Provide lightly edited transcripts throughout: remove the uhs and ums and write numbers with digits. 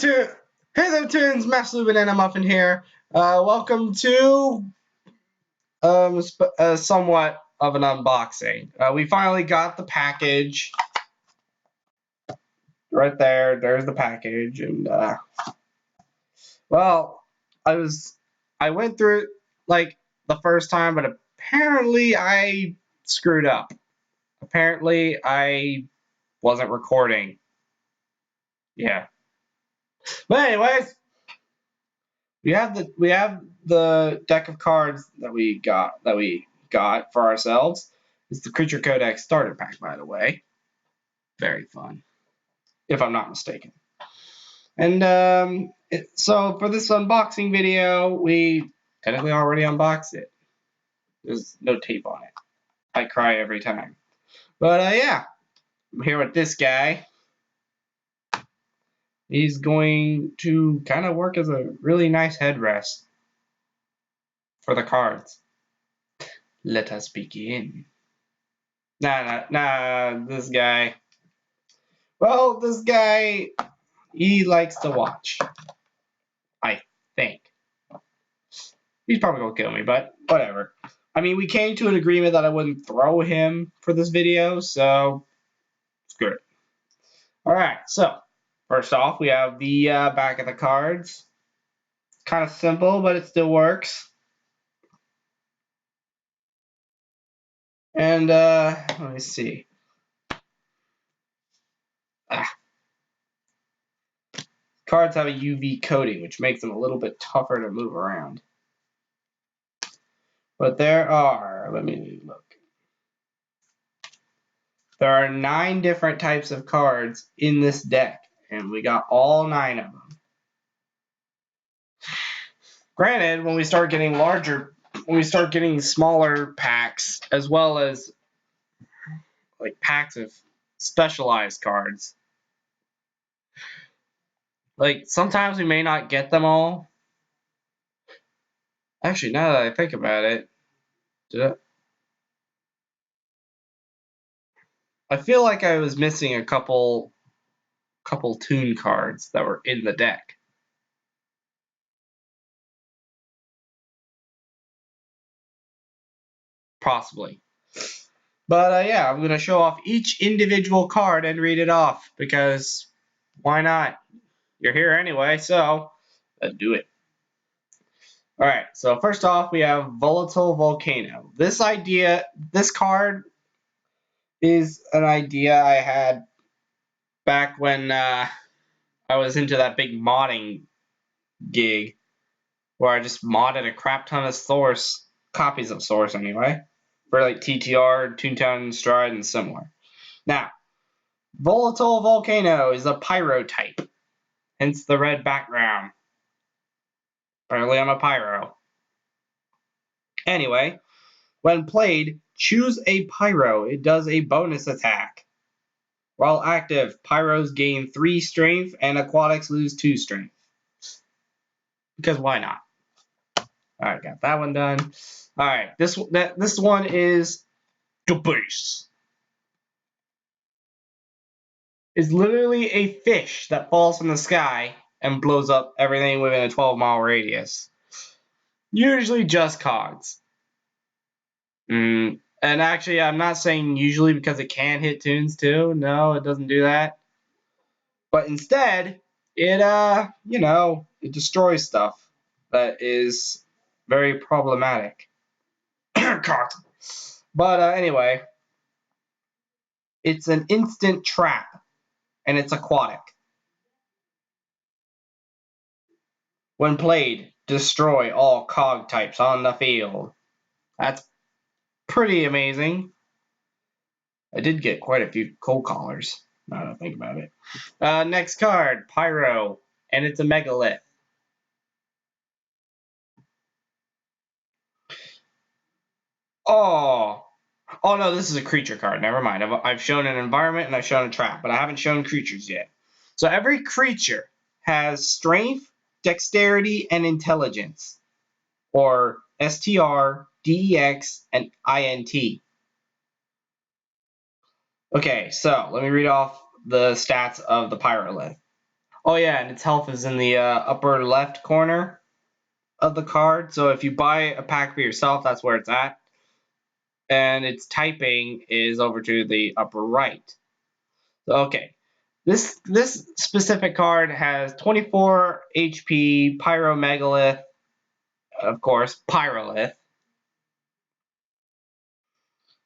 Hey there, tunes. Master Banana Muffin here. Welcome to somewhat of an unboxing. We finally got the package. Right there. There's the package, and well, I went through it like the first time, but apparently I screwed up. Apparently I wasn't recording. Yeah. But anyways. We have the deck of cards that we got for ourselves. It's the Creature Codex starter pack, by the way. Very fun, if I'm not mistaken. And so for this unboxing video, we technically already unboxed it. There's no tape on it. I cry every time. But yeah, I'm here with this guy. He's going to kind of work as a really nice headrest for the cards. Let us begin. Nah, this guy. Well, this guy, he likes to watch. I think. He's probably gonna kill me, but whatever. I mean, we came to an agreement that I wouldn't throw him for this video, so screw it. Alright, so, first off, we have the back of the cards. Kind of simple, but it still works. And, let me see. Cards have a UV coating, which makes them a little bit tougher to move around. But there are, let me look. There are 9 different types of cards in this deck, and we got all 9 of them. Granted, when we start getting smaller packs, as well as like packs of specialized cards, like sometimes we may not get them all. Actually, now that I think about it, I feel like I was missing a couple toon cards that were in the deck. Possibly. But yeah, I'm going to show off each individual card and read it off, because why not? You're here anyway, so let's do it. Alright, so first off, we have Volatile Volcano. This card is an idea I had back when I was into that big modding gig, where I just modded a crap ton of Source, copies of Source anyway, for like TTR, Toontown, Stride, and similar. Now, Volatile Volcano is a Pyro type, hence the red background. Apparently I'm a Pyro. Anyway, when played, choose a Pyro. It does a bonus attack. While active, Pyros gain 3 strength and Aquatics lose 2 strength. Because why not? Alright, got that one done. Alright, this one is the base. It's literally a fish that falls from the sky and blows up everything within a 12-mile radius. Usually just cogs. And actually, I'm not saying usually because it can hit tunes too. No, it doesn't do that. But instead, it it destroys stuff that is very problematic. But anyway, it's an instant trap, and it's aquatic. When played, destroy all cog types on the field. That's pretty amazing. I did get quite a few cold collars, now that I think about it. Next card, Pyro, and it's a Megalith. Oh no, this is a creature card. Never mind. I've shown an environment and I've shown a trap, but I haven't shown creatures yet. So every creature has strength, dexterity, and intelligence, or STR, DEX, and INT. Okay, so let me read off the stats of the Pyrolith. Oh yeah, and its health is in the upper left corner of the card. So if you buy a pack for yourself, that's where it's at. And its typing is over to the upper right. So, okay. This specific card has 24 HP, Pyromegalith, of course, Pyrolith.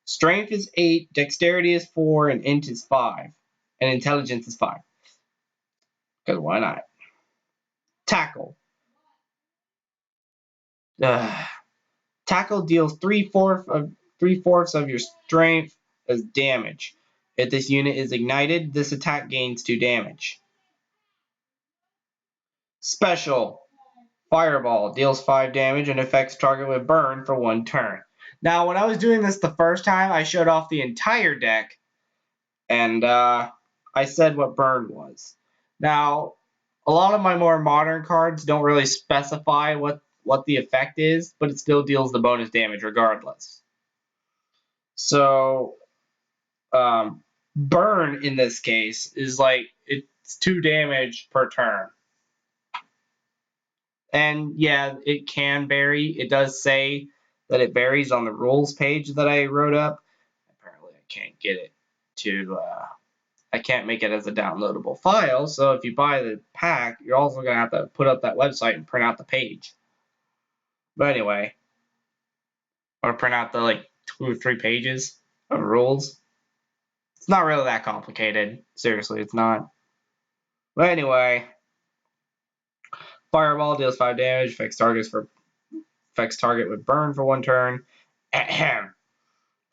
Strength is 8, Dexterity is 4, and Int is 5. And Intelligence is 5. Because why not? Tackle. Ugh. Tackle deals 3/4 of your strength as damage. If this unit is ignited, this attack gains 2 damage. Special. Fireball deals 5 damage and affects target with burn for 1 turn. Now, when I was doing this the first time, I showed off the entire deck, and I said what burn was. Now, a lot of my more modern cards don't really specify what the effect is, but it still deals the bonus damage regardless. So, burn in this case is like it's 2 damage per turn. And yeah, it can vary. It does say that it varies on the rules page that I wrote up. Apparently, I can't get it to. I can't make it as a downloadable file. So if you buy the pack, you're also gonna have to put up that website and print out the page. But anyway, or print out the like 2 or 3 pages of rules. It's not really that complicated. Seriously, it's not. But anyway, Fireball deals 5 damage, affects target with burn for 1 turn. Ahem.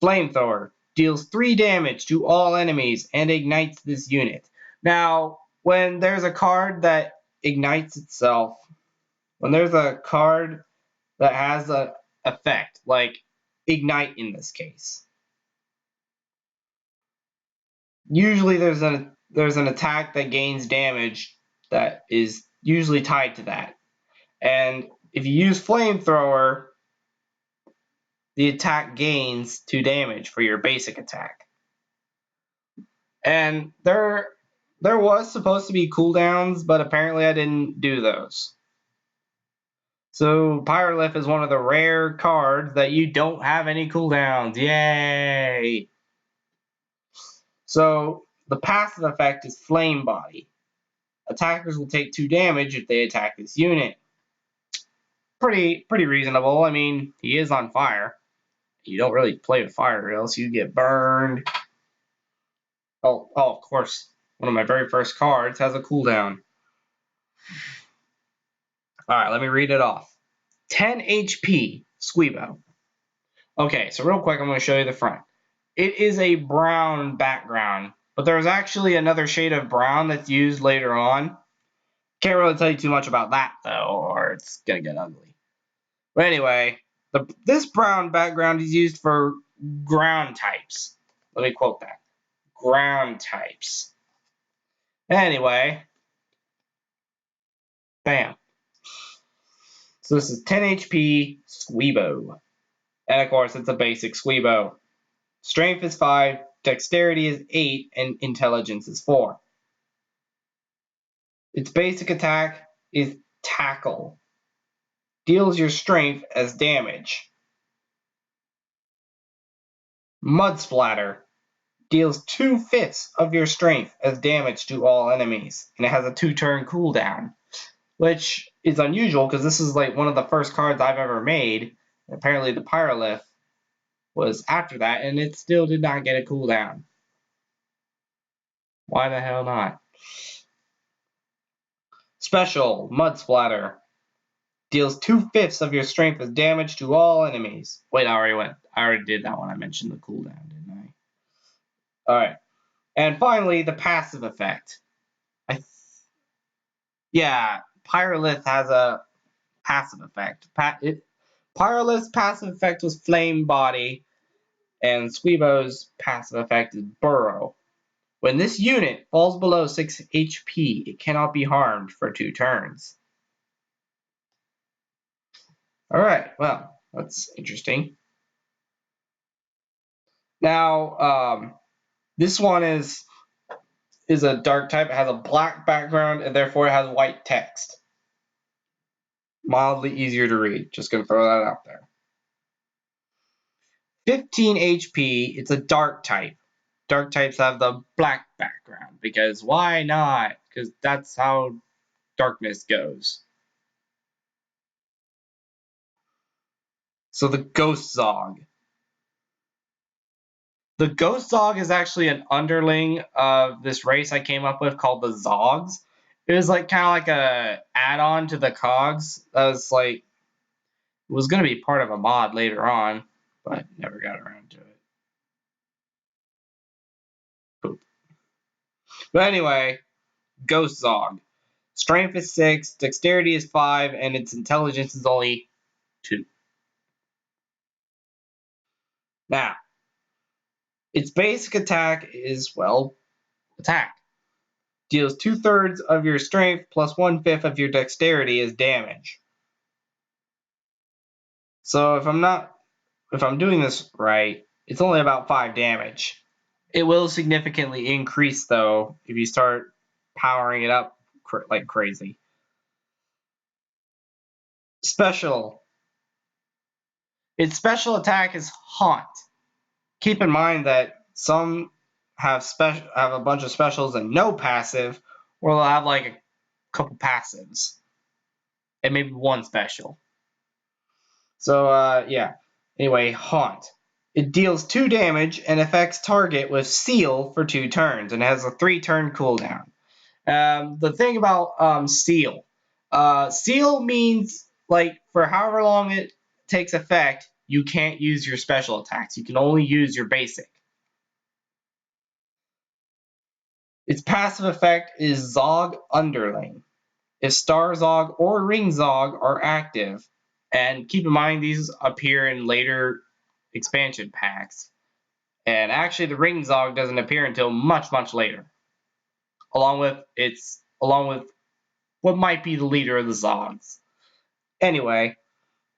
Flamethrower deals 3 damage to all enemies and ignites this unit. Now, when there's a card that ignites itself, when there's a card that has an effect, like Ignite in this case, usually there's an attack that gains damage that is usually tied to that. And if you use Flamethrower, the attack gains 2 damage for your basic attack. And there was supposed to be cooldowns, but apparently I didn't do those. So Pyrolith is one of the rare cards that you don't have any cooldowns. Yay! So the passive effect is Flame Body. Attackers will take 2 damage if they attack this unit. Pretty reasonable. I mean, he is on fire. You don't really play with fire or else you get burned. Oh, of course. One of my very first cards has a cooldown. Alright, let me read it off. 10 HP, Squeebo. Okay, so real quick, I'm going to show you the front. It is a brown background, but there's actually another shade of brown that's used later on. Can't really tell you too much about that, though, or it's going to get ugly. But anyway, this brown background is used for ground types. Let me quote that. Ground types. Anyway, bam. So this is 10 HP Squeebo. And of course, it's a basic Squeebo. Strength is 5, Dexterity is 8, and Intelligence is 4. Its basic attack is Tackle. Deals your strength as damage. Mud Splatter. Deals 2/5 of your strength as damage to all enemies. And it has a 2-turn cooldown. Which is unusual because this is like one of the first cards I've ever made. Apparently the Pyrolith was after that, and it still did not get a cooldown. Why the hell not? Special, Mud Splatter. Deals 2/5 of your strength as damage to all enemies. Wait, I already did that one. I mentioned the cooldown, didn't I? Alright. And finally, the passive effect. Yeah, Pyrolith has a passive effect. Pyrolith's passive effect was Flame Body, and Squeebo's passive effect is Burrow. When this unit falls below 6 HP, it cannot be harmed for 2 turns. Alright, well, that's interesting. Now, this one is is a dark type. It has a black background and therefore it has white text. Mildly easier to read. Just going to throw that out there. 15 HP, it's a dark type. Dark types have the black background because why not? Because that's how darkness goes. So the Ghost Zog. The Ghost Zog is actually an underling of this race I came up with called the Zogs. It was like kind of like a add-on to the Cogs. That was like it was going to be part of a mod later on, but never got around to it. Poop. But anyway, Ghost Zog. Strength is 6, Dexterity is 5, and its Intelligence is only 2. Now, its basic attack is, well, attack. Deals 2/3 of your strength plus 1/5 of your dexterity as damage. So if I'm doing this right, it's only about 5 damage. It will significantly increase though if you start powering it up like crazy. Special. Its special attack is Haunt. Keep in mind that some have a bunch of specials and no passive, or they'll have like a couple passives and maybe one special. So yeah. Anyway, Haunt. It deals 2 damage and affects target with Seal for 2 turns and has a 3-turn cooldown. The thing about Seal. Seal means like for however long it takes effect, you can't use your special attacks. You can only use your basic. Its passive effect is Zog Underling. If Star Zog or Ring Zog are active, and keep in mind these appear in later expansion packs, and actually the Ring Zog doesn't appear until much, much later, along with what might be the leader of the Zogs. Anyway,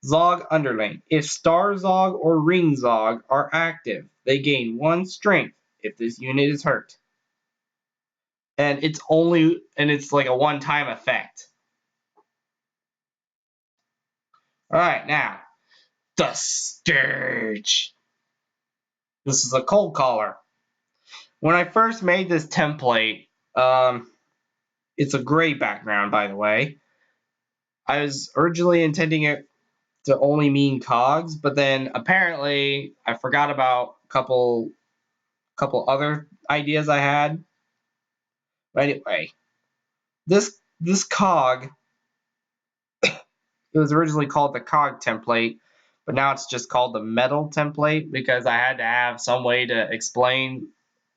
Zog Underling. If Star Zog or Ring Zog are active, they gain 1 strength if this unit is hurt. And it's like a one-time effect. Alright, now, the Scourge. This is a cold caller. When I first made this template, it's a gray background, by the way. I was originally intending it to only mean cogs, but then apparently I forgot about a couple other ideas I had. But anyway, this cog, it was originally called the cog template, but now it's just called the metal template because I had to have some way to explain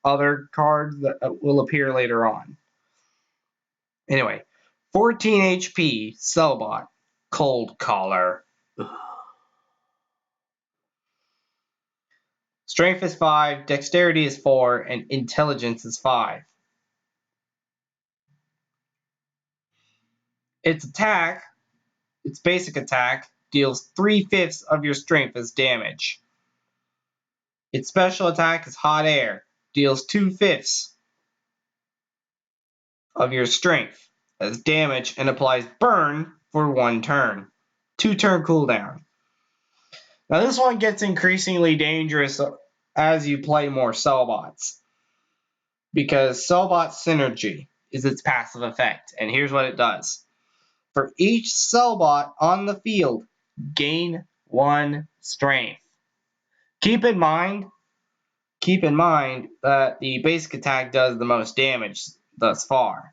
other cards that will appear later on. Anyway, 14 HP, Cellbot, Cold Collar. Strength is 5, Dexterity is 4, and Intelligence is 5. Its basic attack, deals 3/5 of your strength as damage. Its special attack is Hot Air, deals 2/5 of your strength as damage and applies Burn for 1 turn. 2-turn cooldown. Now this one gets increasingly dangerous as you play more Cellbots, because Cellbot Synergy is its passive effect, and here's what it does. For each Cellbot on the field, gain 1 strength. Keep in mind that the basic attack does the most damage thus far.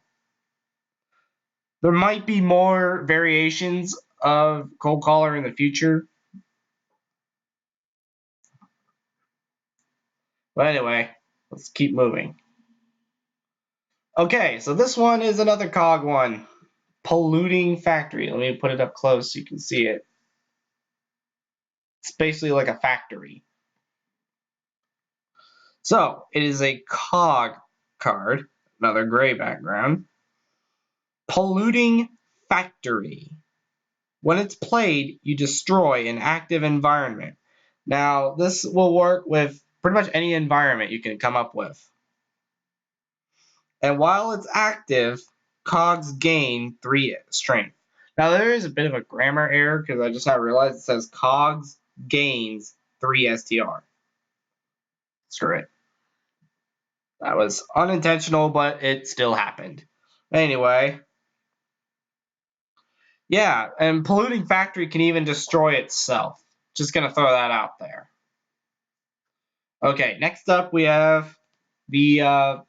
There might be more variations of Cold Collar in the future. But anyway, let's keep moving. Okay, so this one is another cog one. Polluting Factory. Let me put it up close so you can see it. It's basically like a factory. So, it is a cog card. Another gray background. Polluting Factory. When it's played, you destroy an active environment. Now, this will work with pretty much any environment you can come up with. And while it's active, cogs gain 3 strength. Now there is a bit of a grammar error because I just now realized it says cogs gains 3 STR. Screw it. That was unintentional, but it still happened. Anyway. Yeah, and polluting factory can even destroy itself. Just gonna throw that out there. Okay, next up we have the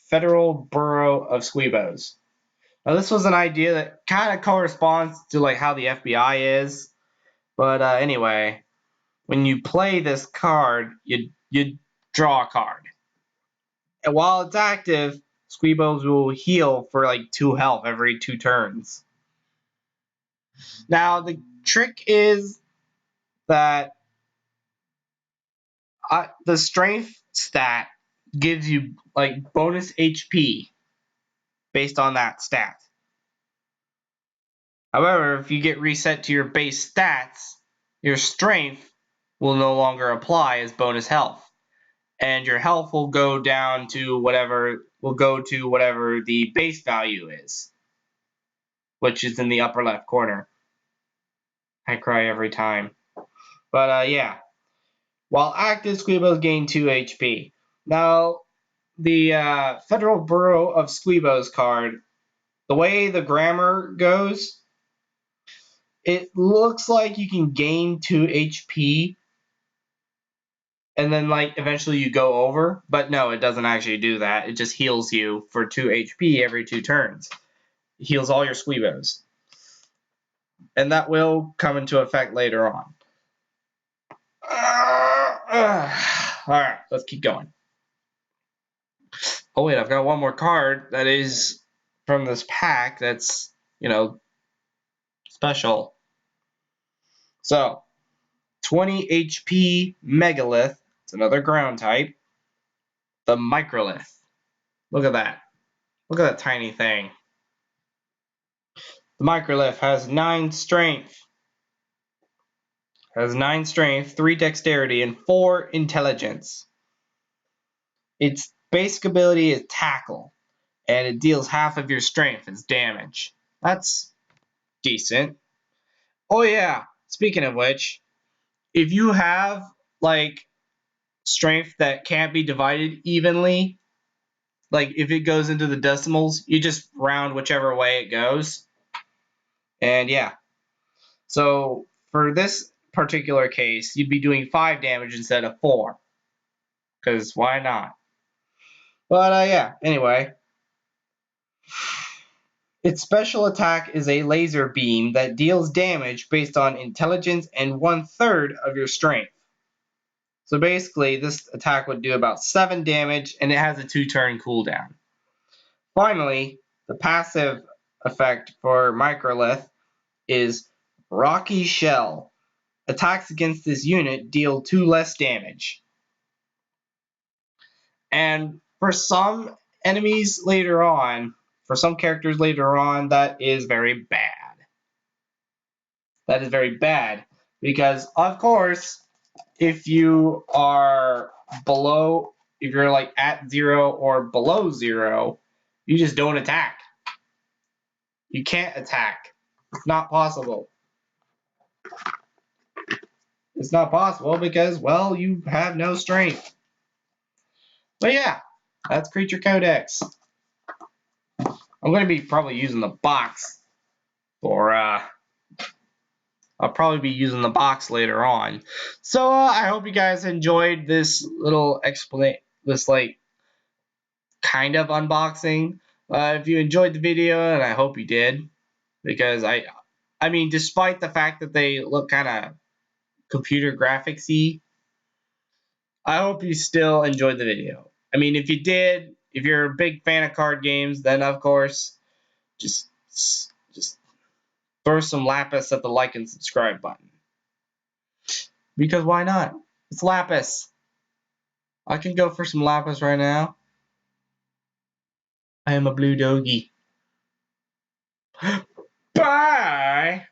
Federal Bureau of Squeebos. Now this was an idea that kind of corresponds to like how the FBI is, but anyway, when you play this card, you draw a card, and while it's active, Squeebos will heal for like 2 health every 2 turns. Now the trick is that the strength stat gives you like bonus HP based on that stat. However, if you get reset to your base stats, your strength will no longer apply as bonus health, and your health will go down to whatever the base value is, which is in the upper left corner. I cry every time. But yeah. While active, Squeebos gain 2 HP. Now, the Federal Bureau of Squeebos card, the way the grammar goes, it looks like you can gain 2 HP and then like eventually you go over, but no, it doesn't actually do that. It just heals you for 2 HP every 2 turns. It heals all your Squeebos. And that will come into effect later on. Alright, let's keep going. Oh wait, I've got one more card that is from this pack that's, special. So, 20 HP Megalith. It's another ground type. The Microlith. Look at that. Look at that tiny thing. The Microlith has 9 strength. 3 dexterity, and 4 intelligence. Its basic ability is tackle, and it deals half of your strength as damage. That's decent. Oh yeah, speaking of which, if you have like strength that can't be divided evenly, like if it goes into the decimals, you just round whichever way it goes. And yeah. So for this particular case, you'd be doing 5 damage instead of 4. Because why not? But yeah, anyway. Its special attack is a laser beam that deals damage based on intelligence and 1/3 of your strength. So basically, this attack would do about 7 damage, and it has a 2-turn cooldown. Finally, the passive effect for Microlith is Rocky Shell. Attacks against this unit deal 2 less damage. And for some enemies later on, for some characters later on, that is very bad. That is very bad because, of course, if you are if you're like at 0 or below 0, you just don't attack. You can't attack. It's not possible. It's not possible because, well, you have no strength. But yeah, that's Creature Codex. I'm going to be probably using the box for, I'll probably be using the box later on. So I hope you guys enjoyed this little this like kind of unboxing. If you enjoyed the video, and I hope you did, because I mean, despite the fact that they look kind of computer graphics-y, I hope you still enjoyed the video. I mean, if you did, if you're a big fan of card games, then of course, just throw some Lapis at the like and subscribe button. Because why not? It's Lapis. I can go for some Lapis right now. I am a blue doggy. Bye!